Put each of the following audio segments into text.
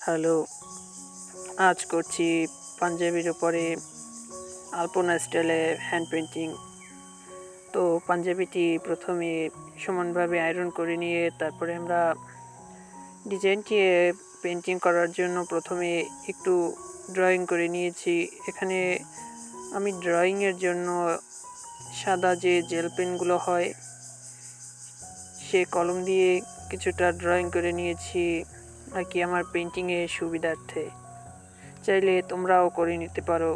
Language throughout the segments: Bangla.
হ্যালো, আজ করছি পাঞ্জাবির উপরে আলপনা স্টাইলে হ্যান্ড পেন্টিং। তো পাঞ্জাবিটি প্রথমে সমানভাবে আয়রন করে নিয়ে তারপরে আমরা ডিজাইনটি পেন্টিং করার জন্য প্রথমে একটু ড্রয়িং করে নিয়েছি। এখানে আমি ড্রয়িংয়ের জন্য সাদা যে জেল পেনগুলো হয় সে কলম দিয়ে কিছুটা ড্রয়িং করে নিয়েছি আর কি আমার পেন্টিংয়ের সুবিধার্থে। চাইলে তোমরাও করে নিতে পারো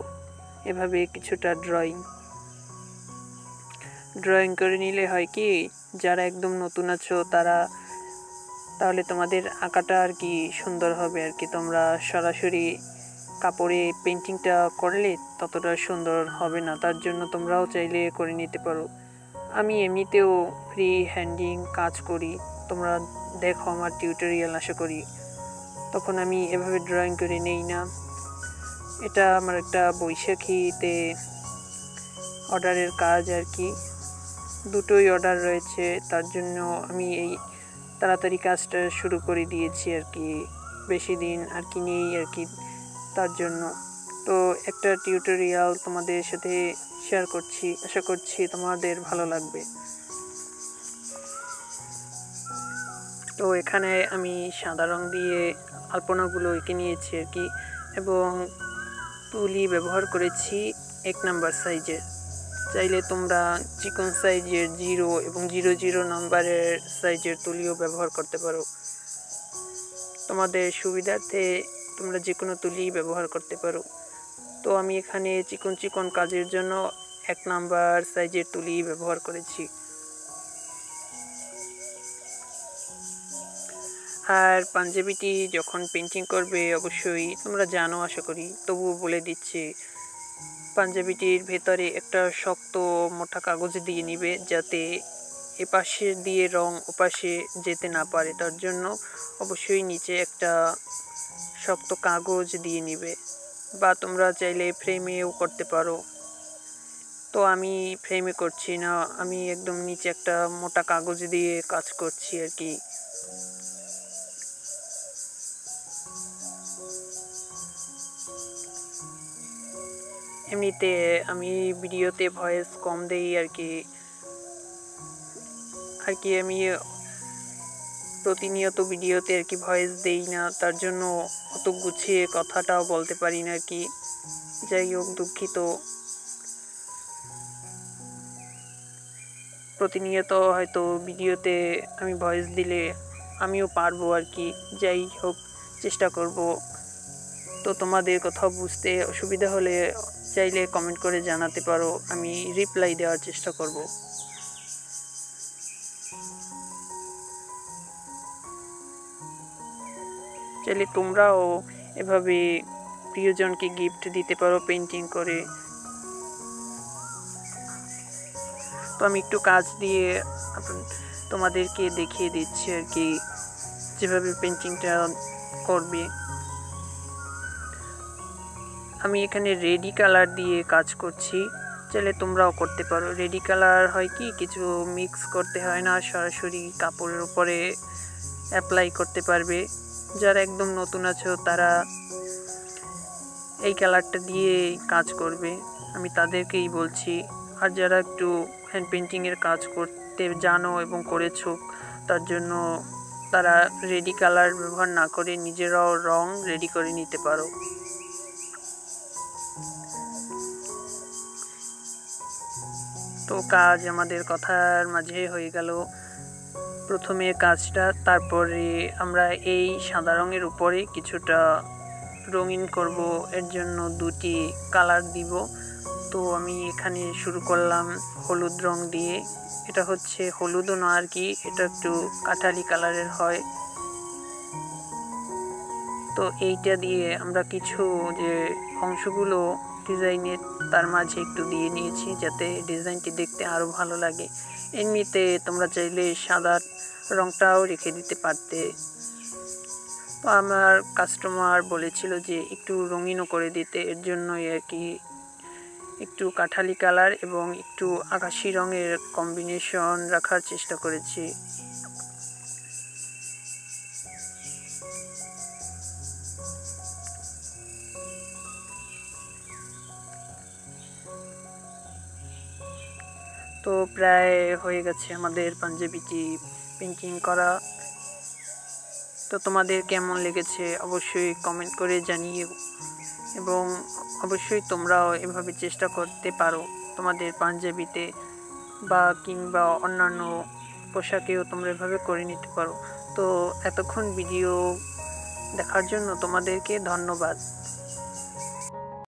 এভাবে কিছুটা ড্রয়িং করে নিলে হয় কি, যারা একদম নতুন আছো তাহলে তোমাদের আঁকাটা আর কি সুন্দর হবে আর কি। তোমরা সরাসরি কাপড়ে পেন্টিংটা করলে ততটা সুন্দর হবে না, তার জন্য তোমরাও চাইলে করে নিতে পারো। আমি এমনিতেও ফ্রি হ্যান্ডিং কাজ করি, তোমরা দেখো আমার টিউটোরিয়াল আশা করি, তখন আমি এভাবে ড্রয়িং করে নেই না। এটা আমার একটা বৈশাখীতে অর্ডারের কাজ আর কি, দুটোই অর্ডার রয়েছে, তার জন্য আমি এই তাড়াতাড়ি কাজটা শুরু করে দিয়েছি আর কি, বেশি দিন আর কি নেই আর কি, তার জন্য। তো একটা টিউটোরিয়াল তোমাদের সাথে শেয়ার করছি, আশা করছি তোমাদের ভালো লাগবে। তো এখানে আমি সাদা রং দিয়ে আলপনাগুলো এঁকে নিয়েছি আর কি, এবং তুলি ব্যবহার করেছি 1 নাম্বার সাইজের। চাইলে তোমরা চিকন সাইজের 0 এবং 00 নাম্বারের সাইজের তুলিও ব্যবহার করতে পারো। তোমাদের সুবিধার্থে তোমরা যে কোনো তুলি ব্যবহার করতে পারো। তো আমি এখানে চিকন কাজের জন্য 1 নাম্বার সাইজের তুলি ব্যবহার করেছি। আর পাঞ্জাবিটি যখন পেন্টিং করবে অবশ্যই তোমরা জানো আশা করি, তবুও বলে দিচ্ছি, পাঞ্জাবিটির ভেতরে একটা শক্ত মোটা কাগজ দিয়ে নিবে, যাতে এপাশে দিয়ে রং ওপাশে যেতে না পারে, তার জন্য অবশ্যই নিচে একটা শক্ত কাগজ দিয়ে নিবে। বা তোমরা চাইলে ফ্রেমেও করতে পারো। তো আমি ফ্রেমে করছি না, আমি একদম নিচে একটা মোটা কাগজ দিয়ে কাজ করছি আর কি। এমনিতে আমি ভিডিওতে ভয়েস কম দেই আর কি আমি প্রতিনিয়ত ভিডিওতে আর কি ভয়েস দেই না, তার জন্য অত গুছিয়ে কথাটাও বলতে পারি না আর কি। যাই হোক, দুঃখিত। প্রতিনিয়ত হয়তো ভিডিওতে আমি ভয়েস দিলে আমিও পারবো আর কি। যাই হোক, চেষ্টা করব। তো তোমাদের কোথাও বুঝতে অসুবিধা হলে চাইলে কমেন্ট করে জানাতে পারো, আমি রিপ্লাই দেওয়ার চেষ্টা করব। চাইলে তোমরাও এভাবে প্রিয়জনকে গিফট দিতে পারো পেন্টিং করে। তো আমি একটু কাজ দিয়ে তোমাদেরকে দেখিয়ে দিচ্ছি আর কি, যেভাবে পেন্টিংটা করবে। আমি এখানে রেডি কালার দিয়ে কাজ করছি, চাইলে তোমরাও করতে পারো। রেডি কালার হয় কি, কিছু মিক্স করতে হয় না, সরাসরি কাপড়ের উপরে অ্যাপ্লাই করতে পারবে। যারা একদম নতুন আছো তারা এই কালারটা দিয়ে কাজ করবে, আমি তাদেরকেই বলছি। আর যারা একটু হ্যান্ড পেন্টিংয়ের কাজ করতে জানো এবং করেছো, তার জন্য তারা রেডি কালার ব্যবহার না করে নিজেরাও রং রেডি করে নিতে পারো। তো কাজ আমাদের কথার মাঝে হয়ে গেল প্রথমে কাজটা, তারপরে আমরা এই সাদা রঙের উপরে কিছুটা রঙিন করব, এর জন্য 2টি কালার দিব। তো আমি এখানে শুরু করলাম হলুদ রং দিয়ে। এটা হচ্ছে হলুদও না আর কি, এটা একটু কাঠালি কালারের হয়। তো এইটা দিয়ে আমরা কিছু যে অংশগুলো ডিজাইনের তার মাঝে একটু দিয়ে নিয়েছি, যাতে ডিজাইনটি দেখতে আরও ভালো লাগে। এমনিতে তোমরা চাইলে সাদা রংটাও রেখে দিতে পারতে। তো আমার কাস্টমার বলেছিল যে একটু রঙিনও করে দিতে, এর জন্যই আর কি একটু কাঠালি কালার এবং একটু আকাশি রঙের কম্বিনেশন রাখার চেষ্টা করেছি। তো প্রায় হয়ে গেছে আমাদের পাঞ্জাবিটি পেন্টিং করা। তো তোমাদের কেমন লেগেছে অবশ্যই কমেন্ট করে জানিও, এবং অবশ্যই তোমরাও এভাবে চেষ্টা করতে পারো তোমাদের পাঞ্জাবিতে বা কিংবা অন্যান্য পোশাকেও তোমরা এভাবে করে নিতে পারো। তো এতক্ষণ ভিডিও দেখার জন্য তোমাদেরকে ধন্যবাদ।